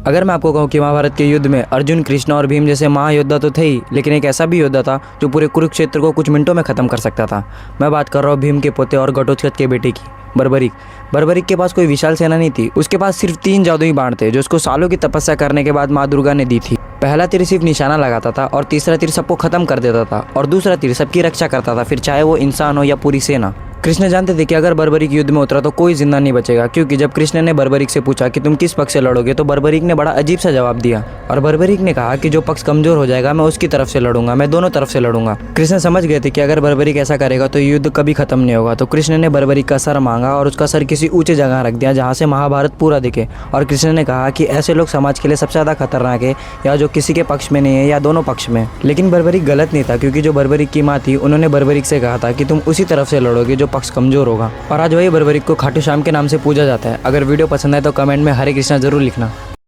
अगर मैं आपको कहूँ कि महाभारत के युद्ध में अर्जुन, कृष्ण और भीम जैसे महायोद्धा तो थे ही, लेकिन एक ऐसा भी योद्धा था जो पूरे कुरुक्षेत्र को कुछ मिनटों में ख़त्म कर सकता था। मैं बात कर रहा हूँ भीम के पोते और घटोत्कच के बेटे की, बर्बरीक। बर्बरीक के पास कोई विशाल सेना नहीं थी, उसके पास सिर्फ 3 जादुई बाण थे जो उसको सालों की तपस्या करने के बाद माँ दुर्गा ने दी थी। पहला तीर सिर्फ निशाना लगाता था और तीसरा तीर सबको खत्म कर देता था और दूसरा तीर सबकी रक्षा करता था, फिर चाहे वो इंसान हो या पूरी सेना। कृष्ण जानते थे कि अगर बर्बरीक युद्ध में उतरा तो कोई जिंदा नहीं बचेगा, क्योंकि जब कृष्ण ने बर्बरीक से पूछा कि तुम किस पक्ष से लड़ोगे तो बर्बरीक ने बड़ा अजीब सा जवाब दिया और बर्बरीक ने कहा कि जो पक्ष कमजोर हो जाएगा मैं उसकी तरफ से लड़ूंगा, मैं दोनों तरफ से लड़ूंगा। कृष्ण समझ गए थे कि अगर बर्बरीक ऐसा करेगा तो युद्ध कभी खत्म नहीं होगा, तो कृष्ण ने बर्बरीक का सर मांगा और उसका सर किसी ऊंचे जगह रख दिया जहाँ से महाभारत पूरा दिखे। और कृष्ण ने कहा कि ऐसे लोग समाज के लिए सबसे ज्यादा खतरनाक है, या जो किसी के पक्ष में नहीं है या दोनों पक्ष में। लेकिन बर्बरीक गलत नहीं था, क्योंकि जो बर्बरीक की माँ थी उन्होंने बर्बरीक से कहा था कि तुम उसी तरफ से लड़ोगे जो पक्ष कमजोर होगा। और आज वही बर्बरीक को खाटू श्याम के नाम से पूजा जाता है। अगर वीडियो पसंद आए तो कमेंट में हरे कृष्णा जरूर लिखना।